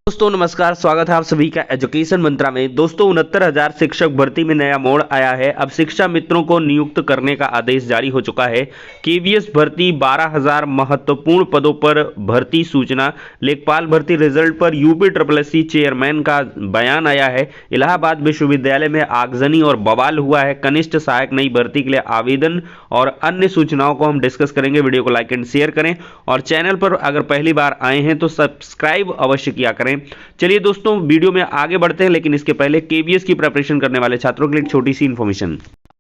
दोस्तों नमस्कार, स्वागत है आप सभी का एजुकेशन मंत्रा में। दोस्तों 69,000 शिक्षक भर्ती में नया मोड़ आया है। अब शिक्षा मित्रों को नियुक्त करने का आदेश जारी हो चुका है। केवीएस भर्ती 12,000 महत्वपूर्ण पदों पर भर्ती सूचना। लेखपाल भर्ती रिजल्ट पर यूपीएससी चेयरमैन का बयान आया है। इलाहाबाद विश्वविद्यालय में आगजनी और बवाल हुआ है। कनिष्ठ सहायक नई भर्ती के लिए आवेदन और अन्य सूचनाओं को हम डिस्कस करेंगे। वीडियो को लाइक एंड शेयर करें और चैनल पर अगर पहली बार आए हैं तो सब्सक्राइब अवश्य किया करें। चलिए दोस्तों वीडियो में आगे बढ़ते हैं, लेकिन इसके पहले केवीएस की प्रिपरेशन करने वाले छात्रों के लिए एक छोटी सी इंफॉर्मेशन।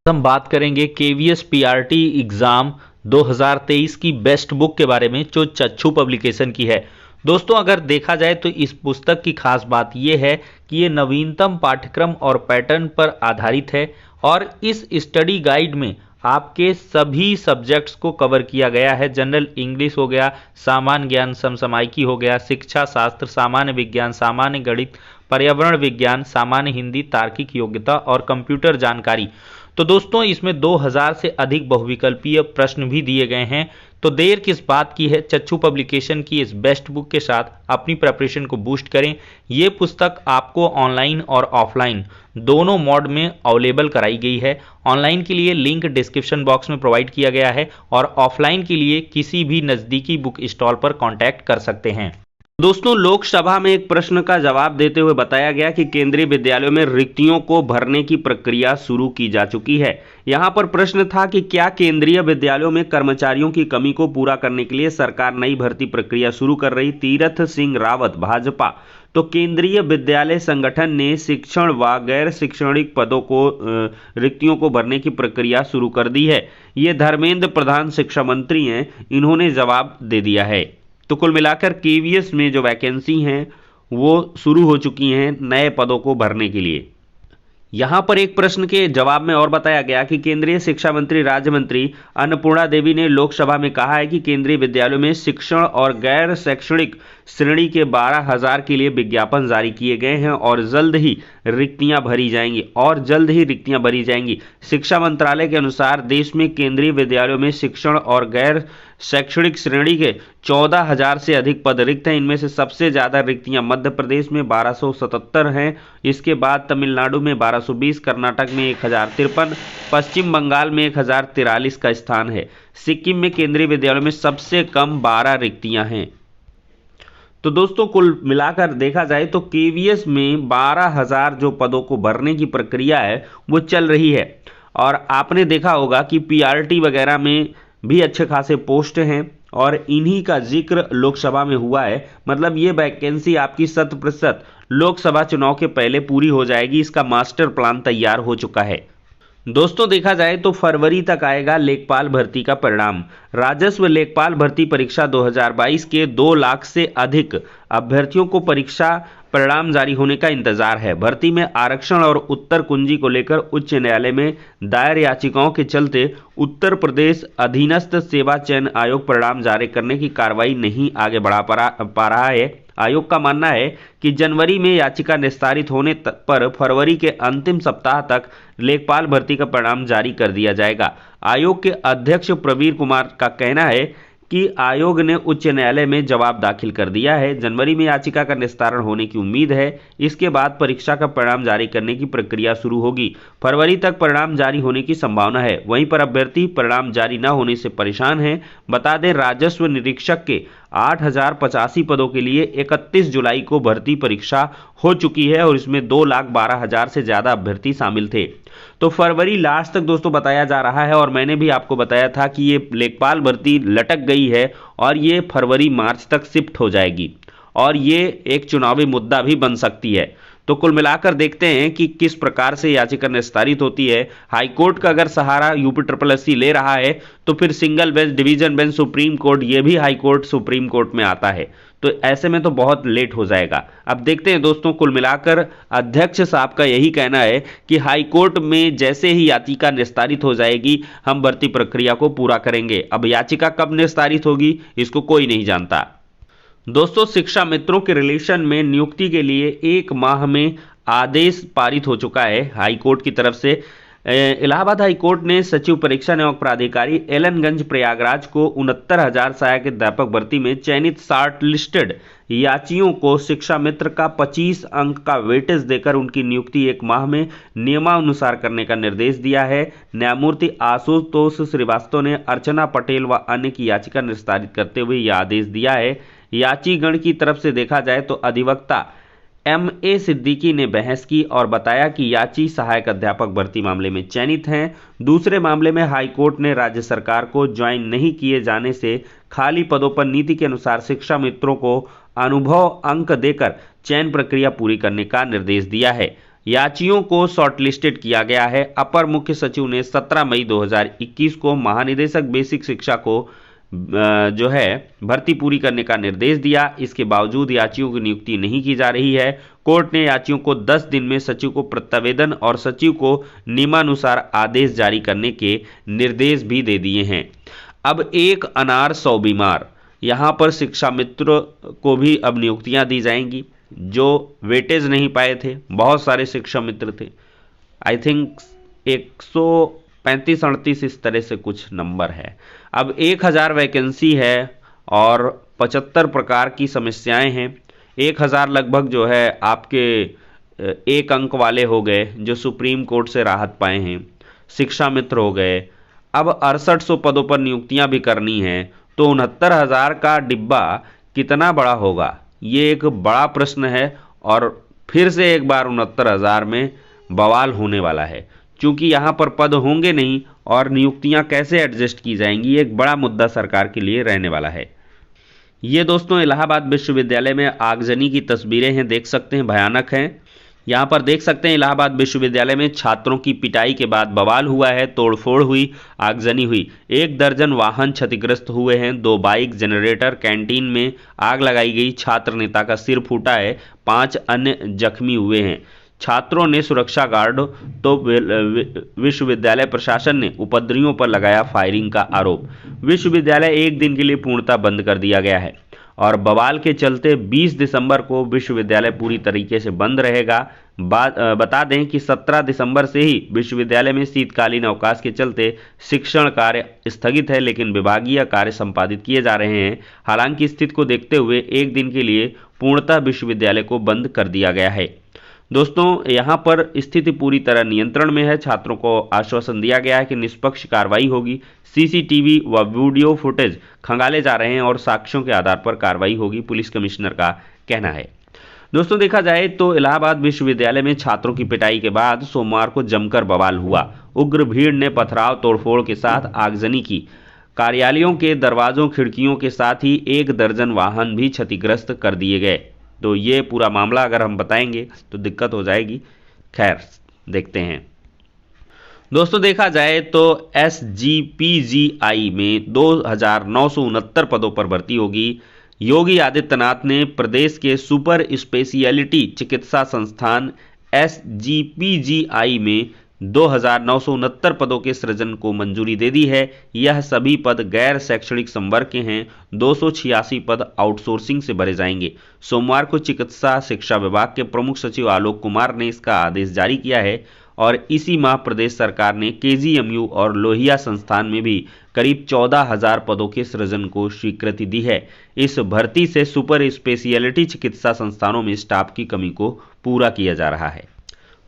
हम बात करेंगे केवीएस पीआरटी एग्जाम 2023 की बेस्ट बुक के बारे में, जो चक्षु पब्लिकेशन की है। दोस्तों अगर देखा जाए तो इस पुस्तक की खास बात यह है कि ये नवीनतम पाठ्यक्रम और पैटर्न पर आधारित है और इस स्टडी गाइड में आपके सभी सब्जेक्ट्स को कवर किया गया है। जनरल इंग्लिश हो गया, सामान्य ज्ञान, समसामयिकी हो गया, शिक्षा शास्त्र, सामान्य विज्ञान, सामान्य गणित, पर्यावरण विज्ञान, सामान्य हिंदी, तार्किक योग्यता और कंप्यूटर जानकारी। तो दोस्तों इसमें 2000 से अधिक बहुविकल्पीय प्रश्न भी दिए गए हैं। तो देर किस बात की है, चक्षु पब्लिकेशन की इस बेस्ट बुक के साथ अपनी प्रिपरेशन को बूस्ट करें। ये पुस्तक आपको ऑनलाइन और ऑफलाइन दोनों मोड में अवेलेबल कराई गई है। ऑनलाइन के लिए लिंक डिस्क्रिप्शन बॉक्स में प्रोवाइड किया गया है और ऑफलाइन के लिए किसी भी नज़दीकी बुक स्टॉल पर कॉन्टैक्ट कर सकते हैं। दोस्तों लोकसभा में एक प्रश्न का जवाब देते हुए बताया गया कि केंद्रीय विद्यालयों में रिक्तियों को भरने की प्रक्रिया शुरू की जा चुकी है। यहां पर प्रश्न था कि क्या केंद्रीय विद्यालयों में कर्मचारियों की कमी को पूरा करने के लिए सरकार नई भर्ती प्रक्रिया शुरू कर रही। तीरथ सिंह रावत भाजपा। तो केंद्रीय विद्यालय संगठन ने शिक्षण व गैर शैक्षणिक पदों को रिक्तियों को भरने की प्रक्रिया शुरू कर दी है। ये धर्मेंद्र प्रधान शिक्षा मंत्री हैं, इन्होंने जवाब दे दिया है। तो कुल मिलाकर केवीएस में जो वैकेंसी हैं वो शुरू हो चुकी हैं नए पदों को भरने के लिए। यहां पर एक प्रश्न के जवाब में और बताया गया कि केंद्रीय शिक्षा मंत्री राज्य मंत्री अन्नपूर्णा देवी ने लोकसभा में कहा है कि केंद्रीय विद्यालयों में शिक्षण और गैर शैक्षणिक श्रेणी के 12,000 के लिए विज्ञापन जारी किए गए हैं और जल्द ही रिक्तियां भरी जाएंगी। शिक्षा मंत्रालय के अनुसार देश में केंद्रीय विद्यालयों में शिक्षण और गैर शैक्षणिक श्रेणी के 14,000 से अधिक पद रिक्त हैं। इनमें से सबसे ज्यादा रिक्तियां मध्य प्रदेश में 1277 हैं। इसके बाद तमिलनाडु में 1220, कर्नाटक में 1053, पश्चिम बंगाल में 1043 का स्थान है। सिक्किम में केंद्रीय विद्यालयों में सबसे कम 12 रिक्तियां हैं। तो दोस्तों कुल मिलाकर देखा जाए तो केवीएस में 12,000 जो पदों को भरने की प्रक्रिया है वो चल रही है और आपने देखा होगा कि पीआरटी वगैरह में भी अच्छे खासे पोस्ट हैं और इन्हीं का जिक्र लोकसभा में हुआ है। मतलब ये वैकेंसी आपकी 100% लोकसभा चुनाव के पहले पूरी हो जाएगी। इसका मास्टर प्लान तैयार हो चुका है। दोस्तों देखा जाए तो फरवरी तक आएगा लेखपाल भर्ती का परिणाम। राजस्व लेखपाल भर्ती परीक्षा 2022 के 2 लाख से अधिक अभ्यर्थियों को परीक्षा परिणाम जारी होने का इंतजार है। भर्ती में आरक्षण और उत्तर कुंजी को लेकर उच्च न्यायालय में दायर याचिकाओं के चलते उत्तर प्रदेश अधीनस्थ सेवा चयन आयोग परिणाम जारी करने की कार्रवाई नहीं आगे बढ़ा पा रहा है। आयोग का मानना है कि जनवरी में याचिका निस्तारित होने पर फरवरी के अंतिम सप्ताह तक लेखपाल भर्ती का परिणाम जारी कर दिया जाएगा। आयोग के अध्यक्ष प्रवीर कुमार का कहना है कि आयोग ने उच्च न्यायालय में जवाब दाखिल कर दिया है। जनवरी में याचिका का निस्तारण होने की उम्मीद है। इसके बाद परीक्षा का परिणाम जारी करने की प्रक्रिया शुरू होगी। फरवरी तक परिणाम जारी होने की संभावना है। वहीं पर अभ्यर्थी परिणाम जारी न होने से परेशान हैं। बता दें राजस्व निरीक्षक के 8,085 पदों के लिए 31 जुलाई को भर्ती परीक्षा हो चुकी है और इसमें 2,12,000 से ज्यादा अभ्यर्थी शामिल थे। तो फरवरी लास्ट तक दोस्तों बताया जा रहा है और मैंने भी आपको बताया था कि ये लेखपाल भर्ती लटक गई है और ये फरवरी मार्च तक शिफ्ट हो जाएगी और ये एक चुनावी मुद्दा भी बन सकती है। तो कुल मिलाकर देखते हैं कि किस प्रकार से याचिका निस्तारित होती है। हाईकोर्ट का अगर सहारा यूपीएससी ले रहा है तो फिर single bench, division bench, supreme court, ये भी हाईकोर्ट सुप्रीम कोर्ट में आता है। तो ऐसे में तो बहुत लेट हो जाएगा। अब देखते हैं दोस्तों, कुल मिलाकर अध्यक्ष साहब का यही कहना है कि हाईकोर्ट में जैसे ही याचिका निस्तारित हो जाएगी हम भर्ती प्रक्रिया को पूरा करेंगे। अब याचिका कब निस्तारित होगी इसको कोई नहीं जानता। दोस्तों शिक्षा मित्रों के रिलेशन में नियुक्ति के लिए 1 माह में आदेश पारित हो चुका है हाईकोर्ट की तरफ से। इलाहाबाद हाई कोर्ट ने सचिव परीक्षा नियामक प्राधिकारी एलनगंज प्रयागराज को 69,000 सहायक अध्यापक भर्ती में चयनित शॉर्ट लिस्टेड याचियों को शिक्षा मित्र का 25 अंक का वेटेज देकर उनकी नियुक्ति 1 माह में नियमानुसार करने का निर्देश दिया है। न्यायमूर्ति आशुतोष श्रीवास्तव ने अर्चना पटेल व अन्य की याचिका निस्तारित करते हुए यह आदेश दिया है। याचिगण की तरफ से देखा जाए तो अधिवक्ता M.A. सिद्दीकी ने बहस की और बताया कि याची सहायक अध्यापक भर्ती मामले में चयनित हैं। दूसरे मामले में हाई कोर्ट ने राज्य सरकार को ज्वाइन नहीं किए जाने से खाली पदों पर नीति के अनुसार शिक्षा मित्रों को अनुभव अंक देकर चयन प्रक्रिया पूरी करने का निर्देश दिया है। याचियों को शॉर्टलिस्टेड किया गया है। अपर मुख्य सचिव ने 17 मई 2021 को महानिदेशक बेसिक शिक्षा को जो है भर्ती पूरी करने का निर्देश दिया। इसके बावजूद याचियों की नियुक्ति नहीं की जा रही है। कोर्ट ने याचियों को 10 दिन में सचिव को प्रत्यावेदन और सचिव को नियमानुसार आदेश जारी करने के निर्देश भी दे दिए हैं। अब एक अनार 100 बीमार, यहाँ पर शिक्षा मित्र को भी अब नियुक्तियां दी जाएंगी जो वेटेज नहीं पाए थे। बहुत सारे शिक्षा मित्र थे, आई थिंक 135-38 इस तरह से कुछ नंबर है। अब 1000 वैकेंसी है और 75 प्रकार की समस्याएं हैं। 1000 लगभग जो है आपके 1 अंक वाले हो गए जो सुप्रीम कोर्ट से राहत पाए हैं, शिक्षा मित्र हो गए। अब 6800 पदों पर नियुक्तियां भी करनी हैं, तो 69,000 का डिब्बा कितना बड़ा होगा, ये एक बड़ा प्रश्न है। और फिर से एक बार 69,000 में बवाल होने वाला है, क्योंकि यहाँ पर पद होंगे नहीं और नियुक्तियां कैसे एडजस्ट की जाएंगी, एक बड़ा मुद्दा सरकार के लिए रहने वाला है। ये दोस्तों इलाहाबाद विश्वविद्यालय में आगजनी की तस्वीरें हैं, देख सकते हैं, भयानक हैं। यहाँ पर देख सकते हैं इलाहाबाद विश्वविद्यालय में छात्रों की पिटाई के बाद बवाल हुआ है, तोड़फोड़ हुई, आगजनी हुई। 1 दर्जन वाहन क्षतिग्रस्त हुए हैं, 2 बाइक, जनरेटर, कैंटीन में आग लगाई गई, छात्र नेता का सिर फूटा है, 5 अन्य जख्मी हुए हैं। छात्रों ने सुरक्षा गार्ड तो विश्वविद्यालय प्रशासन ने उपद्रवियों पर लगाया फायरिंग का आरोप। विश्वविद्यालय 1 दिन के लिए पूर्णतः बंद कर दिया गया है और बवाल के चलते 20 दिसंबर को विश्वविद्यालय पूरी तरीके से बंद रहेगा। बता दें कि 17 दिसंबर से ही विश्वविद्यालय में शीतकालीन अवकाश के चलते शिक्षण कार्य स्थगित है, लेकिन विभागीय कार्य संपादित किए जा रहे हैं। हालांकि स्थिति को देखते हुए 1 दिन के लिए पूर्णतः विश्वविद्यालय को बंद कर दिया गया है। दोस्तों यहाँ पर स्थिति पूरी तरह नियंत्रण में है। छात्रों को आश्वासन दिया गया है कि निष्पक्ष कार्रवाई होगी। सीसीटीवी व वीडियो फुटेज खंगाले जा रहे हैं और साक्ष्यों के आधार पर कार्रवाई होगी, पुलिस कमिश्नर का कहना है। दोस्तों देखा जाए तो इलाहाबाद विश्वविद्यालय में छात्रों की पिटाई के बाद सोमवार को जमकर बवाल हुआ। उग्र भीड़ ने पथराव तोड़फोड़ के साथ आगजनी की। कार्यालयों के दरवाजों खिड़कियों के साथ ही 1 दर्जन वाहन भी क्षतिग्रस्त कर दिए गए। तो ये पूरा मामला अगर हम बताएंगे तो दिक्कत हो जाएगी। खैर देखते हैं। दोस्तों देखा जाए तो SGPGI में 2,969 पदों पर भर्ती होगी। योगी आदित्यनाथ ने प्रदेश के सुपर स्पेशियलिटी चिकित्सा संस्थान SGPGI में 2,969 पदों के सृजन को मंजूरी दे दी है। यह सभी पद गैर शैक्षणिक संवर्ग के हैं। 286 पद आउटसोर्सिंग से भरे जाएंगे। सोमवार को चिकित्सा शिक्षा विभाग के प्रमुख सचिव आलोक कुमार ने इसका आदेश जारी किया है और इसी माह प्रदेश सरकार ने KGMU और लोहिया संस्थान में भी करीब 14,000 पदों के सृजन को स्वीकृति दी है। इस भर्ती से सुपर स्पेशियलिटी चिकित्सा संस्थानों में स्टाफ की कमी को पूरा किया जा रहा है।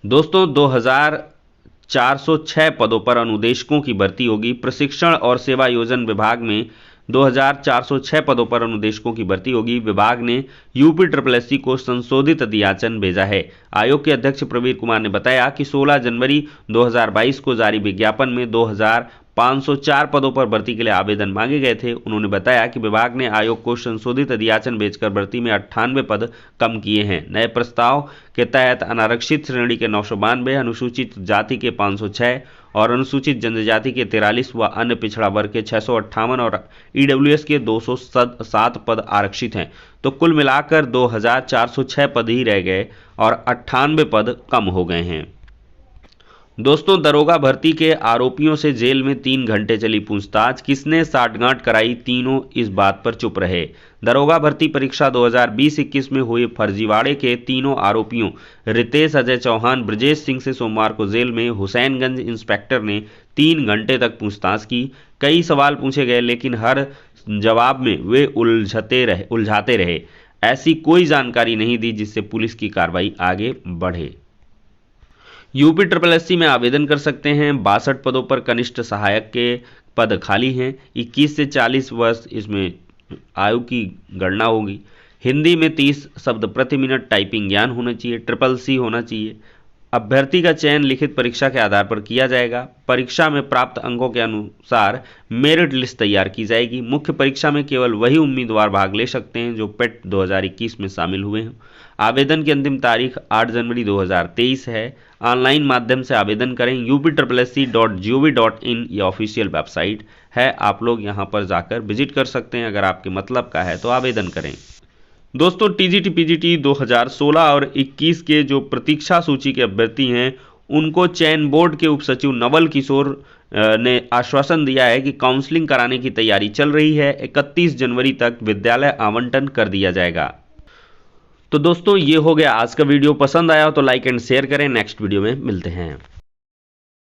दोस्तों 2,406 पदों पर अनुदेशकों की भर्ती होगी। प्रशिक्षण और सेवा योजन विभाग में 2,406 पदों पर अनुदेशकों की भर्ती होगी। विभाग ने UPSSC को संशोधित अधियाचन भेजा है। आयोग के अध्यक्ष प्रवीर कुमार ने बताया कि 16 जनवरी 2022 को जारी विज्ञापन में 2,504 पदों पर भर्ती के लिए आवेदन मांगे गए थे। उन्होंने बताया कि विभाग ने आयोग को संशोधित अधियाचन भेजकर भर्ती में 98 पद कम किए हैं। नए प्रस्ताव के तहत अनारक्षित श्रेणी के 992, अनुसूचित जाति के 506 और अनुसूचित जनजाति के 43 व अन्य पिछड़ा वर्ग के 658 और EWS के 207 पद आरक्षित हैं। तो कुल मिलाकर 2,406 पद ही रह गए और 98 पद कम हो गए हैं। दोस्तों, दरोगा भर्ती के आरोपियों से जेल में 3 घंटे चली पूछताछ। किसने साठगांठ कराई, तीनों इस बात पर चुप रहे। दरोगा भर्ती परीक्षा 2020-21 में हुए फर्जीवाड़े के तीनों आरोपियों रितेश अजय चौहान, ब्रजेश सिंह से सोमवार को जेल में हुसैनगंज इंस्पेक्टर ने 3 घंटे तक पूछताछ की। कई सवाल पूछे गए, लेकिन हर जवाब में वे उलझाते रहे। ऐसी कोई जानकारी नहीं दी जिससे पुलिस की कार्रवाई आगे बढ़े। यूपी SSSC में आवेदन कर सकते हैं। 62 पदों पर कनिष्ठ सहायक के पद खाली हैं। 21 से 40 वर्ष इसमें आयु की गणना होगी। हिंदी में 30 शब्द प्रति मिनट टाइपिंग ज्ञान होना चाहिए। SSC होना चाहिए। अभ्यर्थी का चयन लिखित परीक्षा के आधार पर किया जाएगा। परीक्षा में प्राप्त अंकों के अनुसार मेरिट लिस्ट तैयार की जाएगी। मुख्य परीक्षा में केवल वही उम्मीदवार भाग ले सकते हैं जो पेट 2021 में शामिल हुए हैं। आवेदन की अंतिम तारीख 8 जनवरी 2023 है। ऑनलाइन माध्यम से आवेदन करें। upSSC.gov.in ये ऑफिशियल वेबसाइट है, आप लोग यहाँ पर जाकर विजिट कर सकते हैं। अगर आपके मतलब का है तो आवेदन करें। दोस्तों, TGT PGT 2016 और 21 के जो प्रतीक्षा सूची के अभ्यर्थी हैं उनको चयन बोर्ड के उप सचिव नवल किशोर ने आश्वासन दिया है कि काउंसलिंग कराने की तैयारी चल रही है। 31 जनवरी तक विद्यालय आवंटन कर दिया जाएगा। तो दोस्तों, ये हो गया आज का वीडियो। पसंद आया हो तो लाइक एंड शेयर करें। नेक्स्ट वीडियो में मिलते हैं।